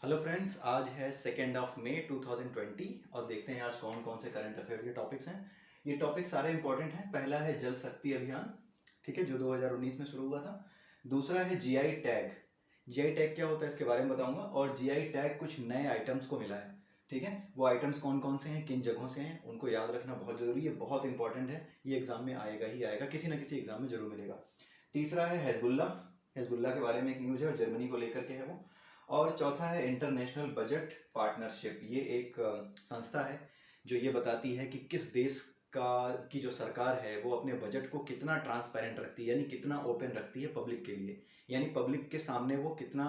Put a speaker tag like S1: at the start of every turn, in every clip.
S1: Hello friends, आज है 2 मई 2020 और देखते हैं आज कौन कौन से करंट अफेयर्स के टॉपिक्स हैं। ये टॉपिक सारे इंपॉर्टेंट हैं। पहला है जल शक्ति अभियान, ठीक है, जो 2019 में शुरू हुआ था। दूसरा है जीआई टैग। जीआई टैग क्या होता है इसके बारे में बताऊंगा। और जीआई टैग कुछ नए आइटम्स को मिला है, ठीक है। वो आइटम्स कौन कौन से हैं, किन जगहों से हैं, उनको याद रखना बहुत जरूरी है, बहुत इंपॉर्टेंट है। ये एग्जाम में आएगा ही आएगा, किसी ना किसी एग्जाम में जरूर मिलेगा। तीसरा है हिजबुल्ला। हिजबुल्ला के बारे में एक न्यूज है और जर्मनी को लेकर के है वो। और चौथा है इंटरनेशनल बजट पार्टनरशिप। ये एक संस्था है जो ये बताती है कि किस देश का की जो सरकार है वो अपने बजट को कितना ट्रांसपेरेंट रखती है, यानी कितना ओपन रखती है पब्लिक के लिए, यानी पब्लिक के सामने वो कितना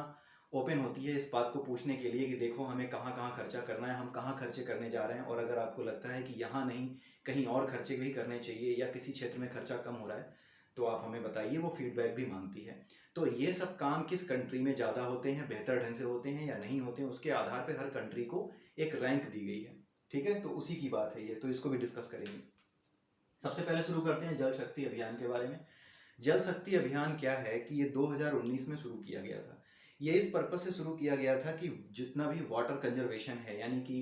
S1: ओपन होती है इस बात को पूछने के लिए कि देखो हमें कहाँ कहाँ खर्चा करना है, हम कहाँ खर्चे करने जा रहे हैं, और अगर आपको लगता है कि यहाँ नहीं कहीं और खर्चे भी करने चाहिए या किसी क्षेत्र में खर्चा कम हो रहा है तो आप हमें बताइए। वो फीडबैक भी मांगती है। तो ये सब काम किस कंट्री में ज़्यादा होते हैं, बेहतर ढंग से होते हैं या नहीं होते हैं, उसके आधार पर हर कंट्री को एक रैंक दी गई है, ठीक है। तो उसी की बात है ये, तो इसको भी डिस्कस करेंगे। सबसे पहले शुरू करते हैं जल शक्ति अभियान के बारे में। जल शक्ति अभियान क्या है कि ये 2019 में शुरू किया गया था। ये इस पर्पज से शुरू किया गया था कि जितना भी वाटर कंजर्वेशन है, यानी कि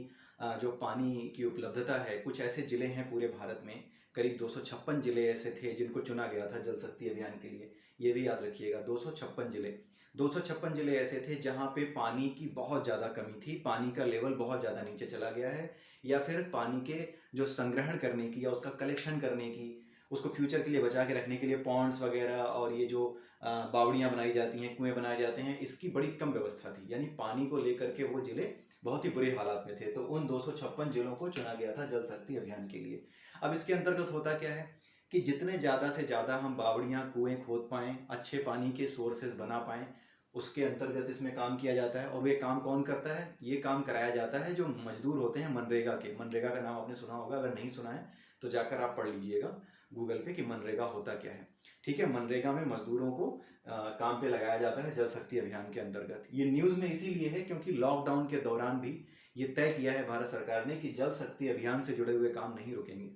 S1: जो पानी की उपलब्धता है, कुछ ऐसे जिले हैं पूरे भारत में, करीब 256 जिले ऐसे थे जिनको चुना गया था जल शक्ति अभियान के लिए। ये भी याद रखिएगा, 256 जिले ऐसे थे जहाँ पे पानी की बहुत ज़्यादा कमी थी, पानी का लेवल बहुत ज़्यादा नीचे चला गया है, या फिर पानी के जो संग्रहण करने की या उसका कलेक्शन करने की, उसको फ्यूचर के लिए बचा के रखने के लिए पॉन्ड्स वगैरह और ये जो बावड़ियाँ बनाई जाती हैं, कुएं बनाए जाते हैं, इसकी बड़ी कम व्यवस्था थी। यानी पानी को लेकर के वो जिले बहुत ही बुरे हालात में थे। तो उन 256 जिलों को चुना गया था जल शक्ति अभियान के लिए। अब इसके अंतर्गत होता क्या है कि जितने ज़्यादा से ज़्यादा हम बावड़ियाँ कुएं खोद पाएँ, अच्छे पानी के सोर्सेज बना पाएँ, उसके अंतर्गत इसमें काम किया जाता है। और ये काम कौन करता है? ये काम कराया जाता है जो मजदूर होते हैं मनरेगा के। मनरेगा का नाम आपने सुना होगा, अगर नहीं सुना है तो जाकर आप पढ़ लीजिएगा गूगल पे कि मनरेगा होता क्या है, ठीक है। मनरेगा में मजदूरों को काम पे लगाया जाता है जल शक्ति अभियान के अंतर्गत। ये न्यूज़ में इसीलिए है क्योंकि लॉकडाउन के दौरान भी ये तय किया है भारत सरकार ने कि जल शक्ति अभियान से जुड़े हुए काम नहीं रुकेंगे,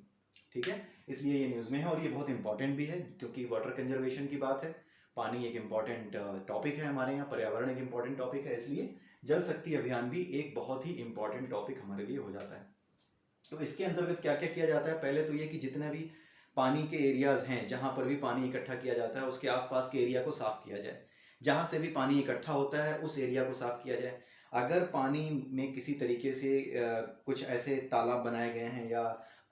S1: ठीक है। इसलिए ये न्यूज़ में है और ये बहुत इंपॉर्टेंट भी है क्योंकि वाटर कंजर्वेशन की बात है। पानी एक इम्पॉर्टेंट टॉपिक है हमारे यहाँ, पर्यावरण एक इम्पॉर्टेंट टॉपिक है, इसलिए जल शक्ति अभियान भी एक बहुत ही इम्पॉर्टेंट टॉपिक हमारे लिए हो जाता है। तो इसके अंतर्गत क्या क्या किया जाता है? पहले तो ये कि जितने भी पानी के एरियाज हैं जहाँ पर भी पानी इकट्ठा किया जाता है उसके आसपास के एरिया को साफ किया जाए। जहाँ से भी पानी इकट्ठा होता है उस एरिया को साफ किया जाए। अगर पानी में किसी तरीके से कुछ ऐसे तालाब बनाए गए हैं या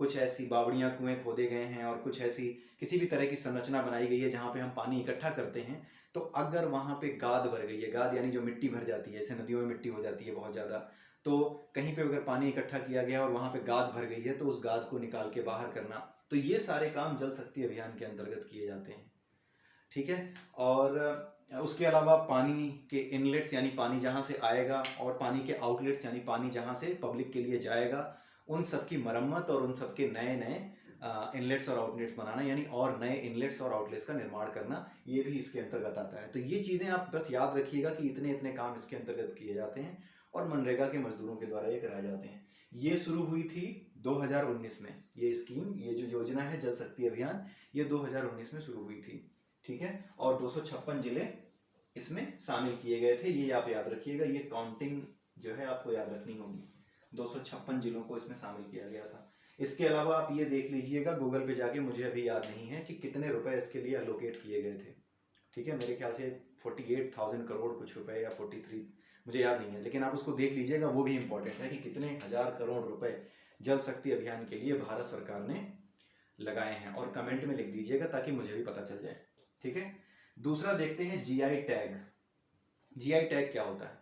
S1: कुछ ऐसी बावड़ियाँ कुएं खोदे गए हैं और कुछ ऐसी किसी भी तरह की संरचना बनाई गई है जहाँ पे हम पानी इकट्ठा करते हैं, तो अगर वहाँ पे गाद भर गई है, गाद यानी जो मिट्टी भर जाती है, जैसे नदियों में मिट्टी हो जाती है बहुत ज़्यादा, तो कहीं पे अगर पानी इकट्ठा किया गया और वहाँ पे गाद भर गई है तो उस गाद को निकाल के बाहर करना। तो ये सारे काम जल शक्ति अभियान के अंतर्गत किए जाते हैं, ठीक है। और उसके अलावा पानी के इनलेट्स यानी पानी जहाँ से आएगा और पानी के आउटलेट्स यानी पानी जहाँ से पब्लिक के लिए जाएगा, उन सब की मरम्मत और उन सब के नए नए इनलेट्स और आउटलेट्स बनाना, यानी और नए इनलेट्स और आउटलेट्स का निर्माण करना, ये भी इसके अंतर्गत आता है। तो ये चीज़ें आप बस याद रखिएगा कि इतने इतने काम इसके अंतर्गत किए जाते हैं और मनरेगा के मजदूरों के द्वारा ये कराए जाते हैं। ये शुरू हुई थी 2019 में। ये स्कीम, ये जो योजना है जल शक्ति अभियान, ये 2019 में शुरू हुई थी, ठीक है। और 256 जिले इसमें शामिल किए गए थे, ये आप याद रखिएगा। ये काउंटिंग जो है आपको याद रखनी होगी। 256 जिलों को इसमें शामिल किया गया था। इसके अलावा आप ये देख लीजिएगा गूगल पे जाके, मुझे अभी याद नहीं है कि कितने रुपए इसके लिए अलोकेट किए गए थे, ठीक है। मेरे ख्याल से 48,000 करोड़ कुछ रुपए या 43, मुझे याद नहीं है, लेकिन आप उसको देख लीजिएगा। वो भी इंपॉर्टेंट है कि कितने हजार करोड़ रुपए जल शक्ति अभियान के लिए भारत सरकार ने लगाए हैं, और कमेंट में लिख दीजिएगा ताकि मुझे भी पता चल जाए, ठीक है। दूसरा देखते हैं जीआई टैग। जीआई टैग क्या होता है?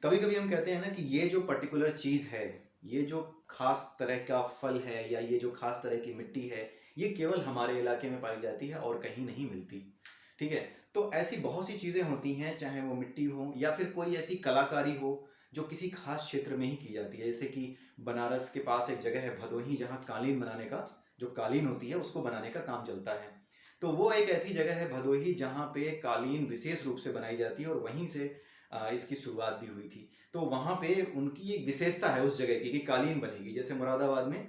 S1: कभी कभी हम कहते हैं ना कि ये जो पर्टिकुलर चीज है, ये जो खास तरह का फल है या ये जो खास तरह की मिट्टी है, ये केवल हमारे इलाके में पाई जाती है और कहीं नहीं मिलती, ठीक है। तो ऐसी बहुत सी चीजें होती हैं, चाहे वो मिट्टी हो या फिर कोई ऐसी कलाकारी हो जो किसी खास क्षेत्र में ही की जाती है। जैसे कि बनारस के पास एक जगह है भदोही, जहाँ कालीन बनाने का, जो कालीन होती है उसको बनाने का काम चलता है। तो वो एक ऐसी जगह है भदोही जहाँ पे कालीन विशेष रूप से बनाई जाती है और वहीं से इसकी शुरुआत भी हुई थी। तो वहाँ पे उनकी एक विशेषता है उस जगह की कि कालीन बनेगी। जैसे मुरादाबाद में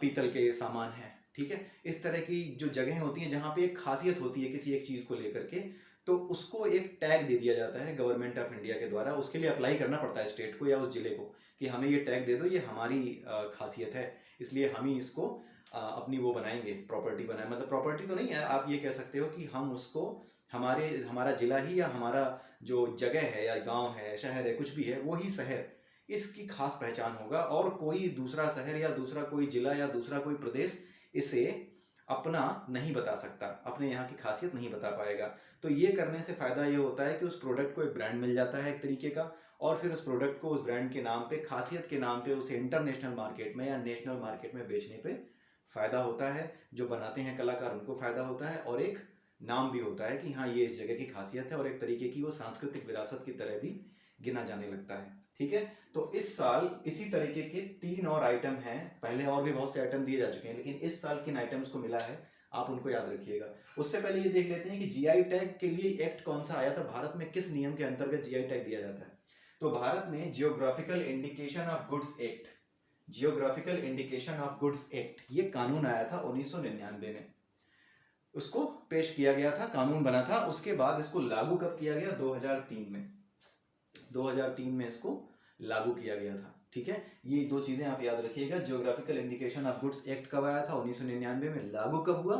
S1: पीतल के सामान है, ठीक है। इस तरह की जो जगह होती हैं जहाँ पे एक खासियत होती है किसी एक चीज़ को लेकर के, तो उसको एक टैग दे दिया जाता है गवर्नमेंट ऑफ इंडिया के द्वारा। उसके लिए अप्लाई करना पड़ता है स्टेट को या उस जिले को कि हमें ये टैग दे दो, ये हमारी खासियत है, इसलिए हम ही इसको अपनी वो बनाएंगे, प्रॉपर्टी बनाए। मतलब प्रॉपर्टी तो नहीं है, आप ये कह सकते हो कि हम उसको हमारा जिला ही या हमारा जो जगह है या गांव है, शहर है, कुछ भी है, वो ही शहर इसकी खास पहचान होगा, और कोई दूसरा शहर या दूसरा कोई जिला या दूसरा कोई प्रदेश इसे अपना नहीं बता सकता, अपने यहाँ की खासियत नहीं बता पाएगा। तो ये करने से फ़ायदा ये होता है कि उस प्रोडक्ट को एक ब्रांड मिल जाता है एक तरीके का, और फिर उस प्रोडक्ट को उस ब्रांड के नाम पे, खासियत के नाम पे उसे इंटरनेशनल मार्केट में या नेशनल मार्केट में बेचने पे फ़ायदा होता है। जो बनाते हैं कलाकार उनको फ़ायदा होता है, और एक नाम भी होता है कि हाँ ये इस जगह की खासियत है, और एक तरीके की वो सांस्कृतिक विरासत की तरह भी गिना जाने लगता है। ठीक है, तो इस साल इसी तरीके के 3 और आइटम हैं। पहले और भी बहुत से आइटम दिए जा चुके हैं, लेकिन इस साल किन आइटम्स को मिला है आप उनको याद रखिएगा। उससे पहले ये देख लेते हैं कि जीआई टैग के लिए एक्ट कौन सा आया था, भारत में किस नियम के अंतर्गत जीआई टैग दिया जाता है। तो भारत में geographical indication of goods act, geographical indication of goods act, ये कानून आया था 1999 में। उसको पेश किया गया था, कानून बना था। उसके बाद इसको लागू कब किया गया, 2003 में। 2003 में इसको लागू किया गया था। ठीक है, ये दो चीजें आप याद रखिएगा। Geographical indication of goods act कब आया था, 1999 में। लागू कब हुआ,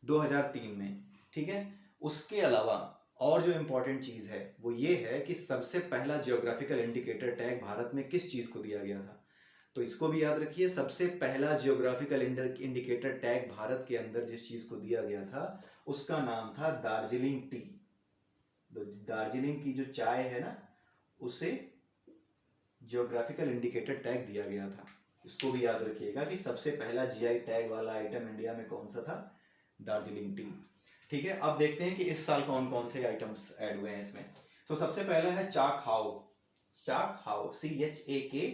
S1: 2003 में। ठीक है, उसके अलावा और जो इंपॉर्टेंट चीज है वो ये है कि सबसे पहला जियोग्राफिकल इंडिकेटर टैग भारत में किस चीज को दिया गया था, तो इसको भी याद रखिए। सबसे पहला जियोग्राफिकल इंडिकेटर टैग भारत के अंदर जिस चीज को दिया गया था उसका नाम था दार्जिलिंग टी। तो दार्जिलिंग की जो चाय है ना, उसे जियोग्राफिकल इंडिकेटर टैग दिया गया था। इसको भी याद रखिएगा कि सबसे पहला जीआई टैग वाला आइटम इंडिया में कौन सा था, दार्जिलिंग टी। ठीक है, अब देखते हैं कि इस साल कौन कौन से आइटम्स ऐड हुए हैं इसमें। तो सबसे पहला है चाक हाउ। चाक हाउ, CHAK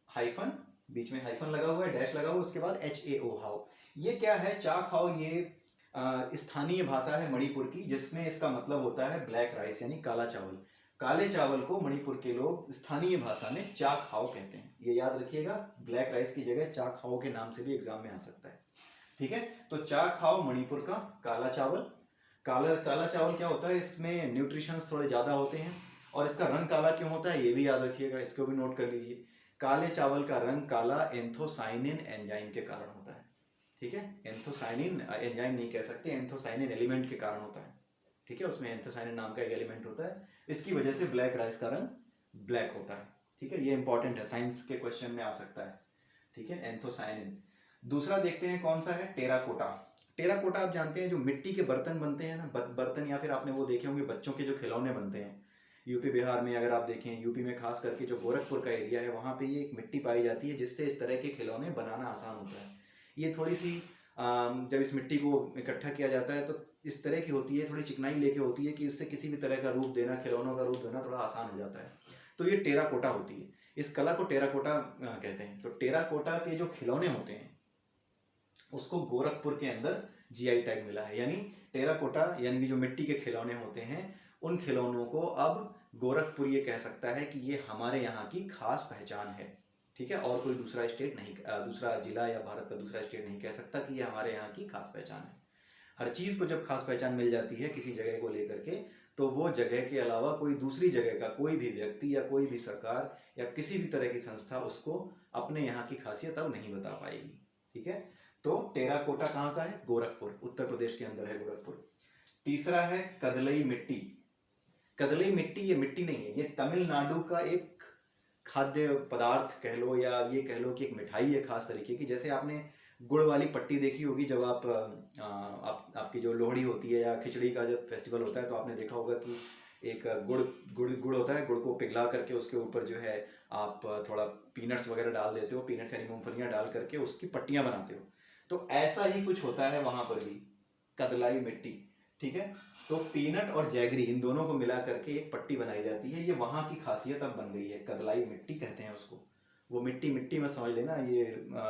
S1: हाइफन, बीच में हाइफन लगा हुआ है, डैश लगा हुआ, उसके बाद HAO हाउ। ये क्या है चाक हाउ, ये स्थानीय भाषा है मणिपुर की, जिसमें इसका मतलब होता है ब्लैक राइस यानी काला चावल। काले चावल को मणिपुर के लोग स्थानीय भाषा में चाक हाउ कहते हैं, ये याद रखिएगा। ब्लैक राइस की जगह चाक हाउ के नाम से भी एग्जाम में आ सकता है। ठीक है, तो चाक हाउ मणिपुर का काला चावल। काला चावल क्या होता है, इसमें न्यूट्रिशंस थोड़े ज्यादा होते हैं, और इसका रंग काला क्यों होता है ये भी याद रखिएगा, इसको भी नोट कर लीजिए। काले चावल का रंग काला एंथोसाइनिन एंजाइम के कारण होता है। ठीक है, एंथोसाइनिन एंजाइम नहीं कह सकते, एंथोसाइनिन एलिमेंट के कारण होता है। ठीक है, उसमें एंथोसाइनिन नाम का एक एलिमेंट होता है, इसकी वजह से ब्लैक राइस का रंग ब्लैक होता है। ठीक है, ये इंपॉर्टेंट है, साइंस के क्वेश्चन में आ सकता है। ठीक है, एंथोसाइनिन। दूसरा देखते हैं कौन सा है, टेराकोटा। टेराकोटा आप जानते हैं जो मिट्टी के बर्तन बनते हैं ना, बर्तन, या फिर आपने वो देखे होंगे बच्चों के जो खिलौने बनते हैं। यूपी बिहार में अगर आप देखें, यूपी में खास करके जो गोरखपुर का एरिया है वहाँ पे ये एक मिट्टी पाई जाती है जिससे इस तरह के खिलौने बनाना आसान होता है। ये थोड़ी सी जब इस मिट्टी को इकट्ठा किया जाता है तो इस तरह की होती है, थोड़ी चिकनाई लेके होती है कि इससे किसी भी तरह का रूप देना, खिलौनों का रूप देना थोड़ा आसान हो जाता है। तो ये टेराकोटा होती है, इस कला को टेराकोटा कहते हैं। तो टेराकोटा के जो खिलौने होते हैं उसको गोरखपुर के अंदर जीआई टैग मिला है। यानी टेराकोटा यानी कि जो मिट्टी के खिलौने होते हैं, उन खिलौनों को अब गोरखपुर ये कह सकता है कि ये हमारे यहाँ की खास पहचान है। ठीक है, और कोई दूसरा स्टेट नहीं, दूसरा जिला या भारत का दूसरा स्टेट नहीं कह सकता कि ये हमारे यहाँ की खास पहचान है। हर चीज़ को जब खास पहचान मिल जाती है किसी जगह को लेकर के, तो वो जगह के अलावा कोई दूसरी जगह का कोई भी व्यक्ति या कोई भी सरकार या किसी भी तरह की संस्था उसको अपने यहाँ की खासियत अब नहीं बता पाएगी। ठीक है, तो टेराकोटा कहाँ का है, गोरखपुर, उत्तर प्रदेश के अंदर है गोरखपुर। तीसरा है कदलई मिट्टी। कदलई मिट्टी ये मिट्टी नहीं है, ये तमिलनाडु का एक खाद्य पदार्थ कह लो, या ये कह लो कि एक मिठाई है खास तरीके की। जैसे आपने गुड़ वाली पट्टी देखी होगी, जब आपकी जो लोहड़ी होती है या खिचड़ी का जब फेस्टिवल होता है तो आपने देखा होगा कि एक गुड़ गुड़ गुड़ होता है, गुड़ को पिघला करके उसके ऊपर जो है आप थोड़ा पीनट्स वगैरह डाल देते हो, पीनट्स यानी मूंगफलियां डाल करके उसकी पट्टियां बनाते हो। तो ऐसा ही कुछ होता है वहां पर भी, कदलाई मिट्टी। ठीक है, तो पीनट और जैगरी इन दोनों को मिला करके एक पट्टी बनाई जाती है, ये वहाँ की खासियत अब बन गई है, कदलाई मिट्टी कहते हैं उसको। वो मिट्टी मिट्टी में समझ लेना, ये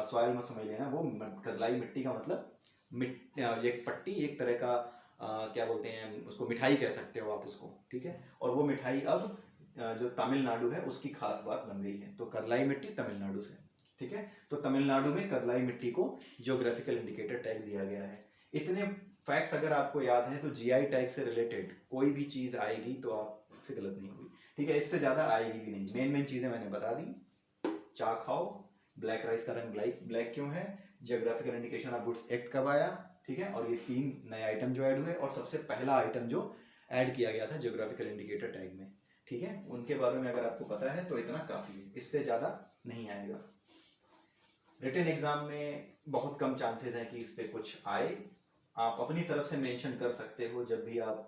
S1: सॉइल में समझ लेना, वो कदलाई मिट्टी का मतलब एक पट्टी, एक तरह का क्या बोलते हैं उसको, मिठाई कह सकते हो आप उसको। ठीक है, और वो मिठाई अब जो तमिलनाडु है उसकी खास बात बन गई है। तो कदलाई मिट्टी तमिलनाडु से। ठीक है, तो तमिलनाडु में कदलाई मिट्टी को जियोग्राफिकल इंडिकेटर टैग दिया गया है। इतने फैक्ट्स अगर आपको याद है तो जीआई टैग से रिलेटेड कोई भी चीज़ आएगी तो आपसे गलत नहीं होगी, ठीक है, इससे ज़्यादा आएगी भी नहीं। मेन मेन चीज़ें मैंने बता दी, चा खाओ, ब्लैक राइस का रंग ब्लैक क्यों है, geographical indication of goods act कब आया, ठीक है, और ये 3 नए आइटम जो ऐड हुए, और सबसे पहला आइटम जो ऐड किया गया था जियोग्राफिकल इंडिकेटर टैग में, ठीक है, उनके बारे में अगर आपको पता है तो इतना काफ़ी है, इससे ज़्यादा नहीं आएगा। रिटन एग्जाम में बहुत कम चांसेस हैं कि इस पे कुछ आए, आप अपनी तरफ से मेंशन कर सकते हो जब भी आप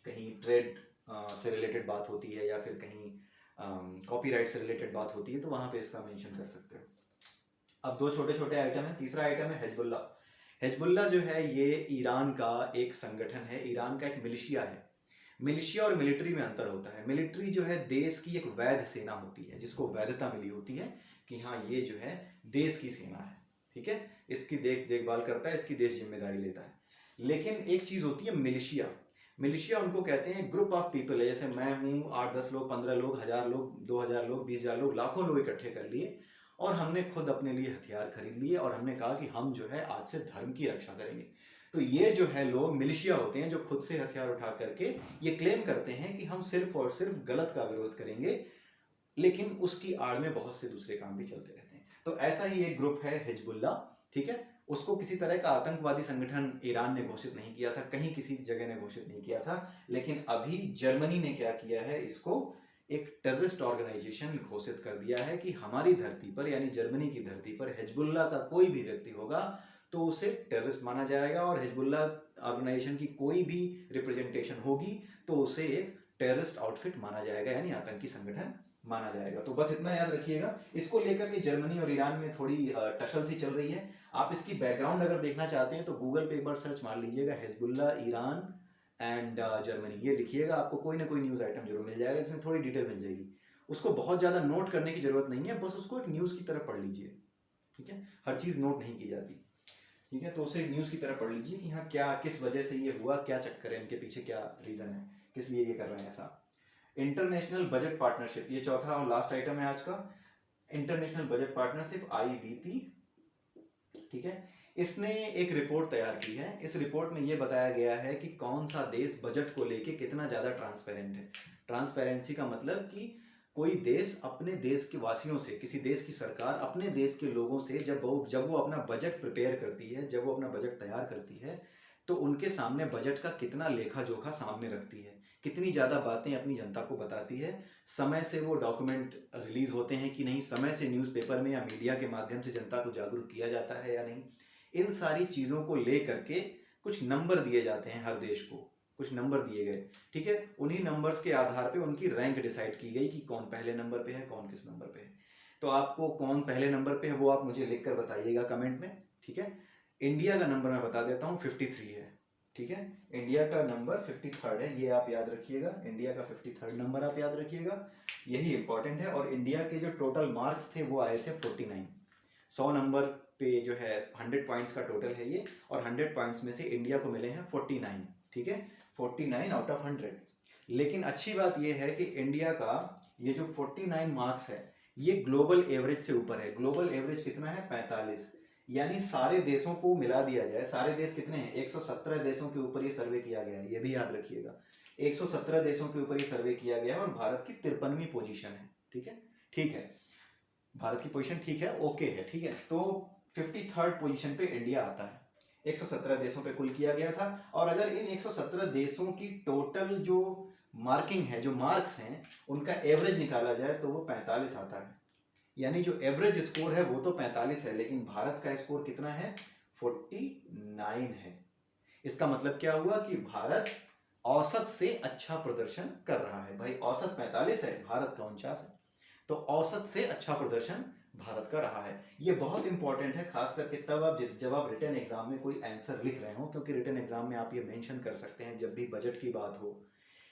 S1: कहीं ट्रेड से रिलेटेड बात होती है या फिर कहीं कॉपीराइट से रिलेटेड बात होती है तो वहाँ पे इसका मेंशन कर सकते हो। अब 2 छोटे छोटे आइटम है। तीसरा आइटम है हिजबुल्ला। हिजबुल्ला जो है ये ईरान का एक संगठन है, ईरान का एक मिलिशिया है। मिलिशिया और मिलिट्री में अंतर होता है। मिलिट्री जो है देश की एक वैध सेना होती है, जिसको वैधता मिली होती है कि हाँ ये जो है देश की सेना है, ठीक है, इसकी देखभाल करता है, इसकी देश जिम्मेदारी लेता है। लेकिन एक चीज होती है मिलिशिया। मिलिशिया उनको कहते हैं ग्रुप ऑफ पीपल है, जैसे मैं हूँ, 8-10 लोग, 15 लोग, 1000 लोग, 2000 लोग, 20,000 लोग, लाखों लोग इकट्ठे कर लिए और हमने खुद अपने लिए हथियार खरीद लिए और हमने कहा कि हम जो है आज से धर्म की रक्षा करेंगे। तो ये जो है लोग मिलिशिया होते हैं जो खुद से हथियार उठा करके ये क्लेम करते हैं कि हम सिर्फ और सिर्फ गलत का विरोध करेंगे, लेकिन उसकी आड़ में बहुत से दूसरे काम भी चलते रहते हैं। तो ऐसा ही एक ग्रुप है हिजबुल्ला, ठीक है, उसको किसी तरह का आतंकवादी संगठन ईरान ने घोषित नहीं किया था, कहीं किसी जगह ने घोषित नहीं किया था, लेकिन अभी जर्मनी ने क्या किया है, इसको एक टेररिस्ट ऑर्गेनाइजेशन घोषित कर दिया है कि हमारी धरती पर यानी जर्मनी की धरती पर हिजबुल्ला का कोई भी व्यक्ति होगा तो उसे टेररिस्ट माना जाएगा, और हिजबुल्ला ऑर्गेनाइजेशन की कोई भी रिप्रेजेंटेशन होगी तो उसे एक टेररिस्ट आउटफिट माना जाएगा, यानी आतंकी संगठन माना जाएगा। तो बस इतना याद रखिएगा। इसको लेकर के जर्मनी और ईरान में थोड़ी टसल सी चल रही है। आप इसकी बैकग्राउंड अगर देखना चाहते हैं तो गूगल पे एक बार सर्च मार लीजिएगा, हिजबुल्ला ईरान एंड जर्मनी, ये लिखिएगा, आपको कोई ना कोई न्यूज़ आइटम जरूर मिल जाएगा, इसमें थोड़ी डिटेल मिल जाएगी। उसको बहुत ज़्यादा नोट करने की जरूरत नहीं है, बस उसको एक न्यूज़ की तरह पढ़ लीजिए, ठीक है, हर चीज़ नोट नहीं की जाती, ठीक है, तो उसे एक न्यूज़ की तरह पढ़ लीजिए कि हाँ क्या किस वजह से ये हुआ, क्या चक्कर है, इनके पीछे क्या रीज़न है, किस लिए ये कर रहे हैं ऐसा। इंटरनेशनल बजट पार्टनरशिप, ये चौथा और लास्ट आइटम है आज का। इंटरनेशनल बजट पार्टनरशिप IBP, ठीक है, इसने एक रिपोर्ट तैयार की है। इस रिपोर्ट में ये बताया गया है कि कौन सा देश बजट को लेके कितना ज़्यादा ट्रांसपेरेंट है। ट्रांसपेरेंसी का मतलब कि कोई देश अपने देश के वासियों से, किसी देश की सरकार अपने देश के लोगों से जब वो अपना बजट प्रिपेयर करती है, जब वो अपना बजट तैयार करती है, तो उनके सामने बजट का कितना लेखा जोखा सामने रखती है, कितनी ज़्यादा बातें अपनी जनता को बताती है, समय से वो डॉक्यूमेंट रिलीज होते हैं कि नहीं, समय से न्यूज़पेपर में या मीडिया के माध्यम से जनता को जागरूक किया जाता है या नहीं, इन सारी चीज़ों को ले करके कुछ नंबर दिए जाते हैं हर देश को, कुछ नंबर दिए गए, ठीक है, उन्हीं नंबर्स के आधार पे उनकी रैंक डिसाइड की गई कि कौन पहले नंबर पे है, कौन किस नंबर पे है। तो आपको कौन पहले नंबर पे है वो आप मुझे लिख कर बताइएगा कमेंट में, ठीक है। इंडिया का नंबर मैं बता देता हूँ, 53 है, ठीक है, इंडिया का नंबर 53rd है, ये आप याद रखिएगा, इंडिया का 53rd नंबर आप याद रखिएगा, यही इंपॉर्टेंट है। और इंडिया के जो टोटल मार्क्स थे वो आए थे 49, 100 नंबर पे जो है 100 पॉइंट्स का टोटल है ये, और 100 पॉइंट्स में से इंडिया को मिले हैं 49, ठीक है, 49 आउट ऑफ 100। लेकिन अच्छी बात ये है कि इंडिया का ये जो 49 मार्क्स है ये ग्लोबल एवरेज से ऊपर है। ग्लोबल एवरेज कितना है, 45, यानी सारे देशों को मिला दिया जाए, सारे देश कितने हैं, 117 देशों के ऊपर ये सर्वे किया गया है, ये भी याद रखिएगा, 117 देशों के ऊपर ये सर्वे किया गया है, और भारत की 53वीं पोजीशन है, ठीक है, ठीक है, भारत की पोजीशन ठीक है, ओके है, ठीक है, तो 53rd पोजीशन पे इंडिया आता है, 117 देशों पे कुल किया गया था। और अगर इन 117 देशों की टोटल जो मार्किंग है, जो मार्क्स हैं, उनका एवरेज निकाला जाए तो वो 45 आता है, यानी जो एवरेज स्कोर है वो तो 45 है, लेकिन भारत का स्कोर कितना है, 49 है। इसका मतलब क्या हुआ कि भारत औसत से अच्छा प्रदर्शन कर रहा है। भाई औसत 45 है, भारत का 49 है, तो औसत से अच्छा प्रदर्शन भारत का रहा है। ये बहुत इंपॉर्टेंट है, खास करके तब आप जब आप रिटन एग्जाम में कोई आंसर लिख रहे हो, क्योंकि रिटन एग्जाम में आप ये मेंशन कर सकते हैं जब भी बजट की बात हो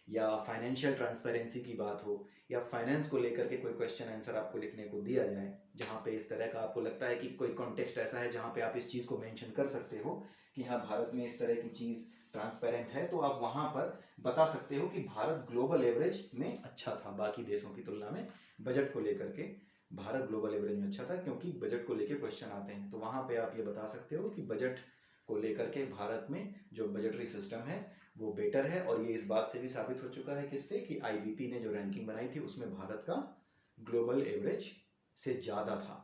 S1: या फाइनेंशियल ट्रांसपेरेंसी की बात हो या फाइनेंस को लेकर के कोई क्वेश्चन आंसर आपको लिखने को दिया जाए, जहाँ पे इस तरह का आपको लगता है कि कोई कॉन्टेक्स्ट ऐसा है जहाँ पे आप इस चीज़ को मेंशन कर सकते हो कि हाँ भारत में इस तरह की चीज़ ट्रांसपेरेंट है, तो आप वहाँ पर बता सकते हो कि भारत ग्लोबल एवरेज में अच्छा था बाकी देशों की तुलना में, बजट को लेकर के भारत ग्लोबल एवरेज में अच्छा था, क्योंकि बजट को लेकर क्वेश्चन आते हैं, तो वहाँ पे आप ये बता सकते हो कि बजट को लेकर के भारत में जो बजटरी सिस्टम है वो बेटर है, और ये इस बात से भी साबित हो चुका है किससे कि आईबीपी ने जो रैंकिंग बनाई थी उसमें भारत का ग्लोबल एवरेज से ज़्यादा था,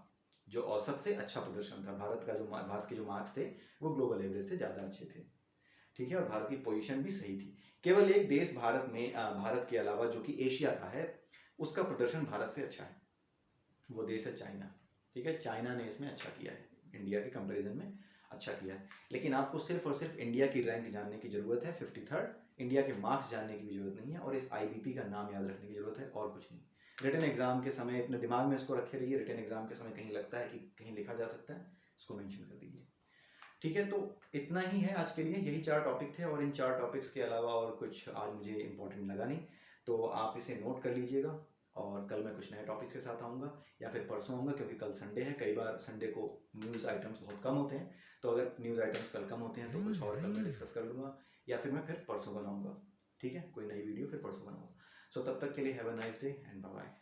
S1: जो औसत से अच्छा प्रदर्शन था। भारत के जो मार्क्स थे वो ग्लोबल एवरेज से ज़्यादा अच्छे थे, ठीक है, और भारत की पोजीशन भी सही थी। केवल एक देश भारत के अलावा जो कि एशिया का है, उसका प्रदर्शन भारत से अच्छा है, वो देश है चाइना, ठीक है। चाइना ने इसमें अच्छा किया है, इंडिया के कंपैरिजन में अच्छा किया है। लेकिन आपको सिर्फ और सिर्फ इंडिया की रैंक जानने की ज़रूरत है, 53rd। इंडिया के मार्क्स जानने की भी जरूरत नहीं है, और इस आईबीपी का नाम याद रखने की जरूरत है, और कुछ नहीं। रिटन एग्जाम के समय अपने दिमाग में इसको रखे रहिए, रिटन एग्जाम के समय कहीं लगता है कि कहीं लिखा जा सकता है, इसको मेंशन कर दीजिए, ठीक है। तो इतना ही है आज के लिए, यही 4 टॉपिक थे, और इन 4 टॉपिक्स के अलावा और कुछ आज मुझे इंपॉर्टेंट लगा नहीं, तो आप इसे नोट कर लीजिएगा। और कल मैं कुछ नए टॉपिक्स के साथ आऊँगा, या फिर परसों आऊँगा, क्योंकि कल संडे है। कई बार संडे को न्यूज़ आइटम्स बहुत कम होते हैं, तो अगर न्यूज़ आइटम्स कल कम होते हैं तो कुछ और कल मैं डिस्कस कर लूँगा, या फिर मैं फिर परसों बनाऊँगा, ठीक है, कोई नई वीडियो फिर परसों बनाऊँगा। सो तब तक के लिए have a nice day and bye bye.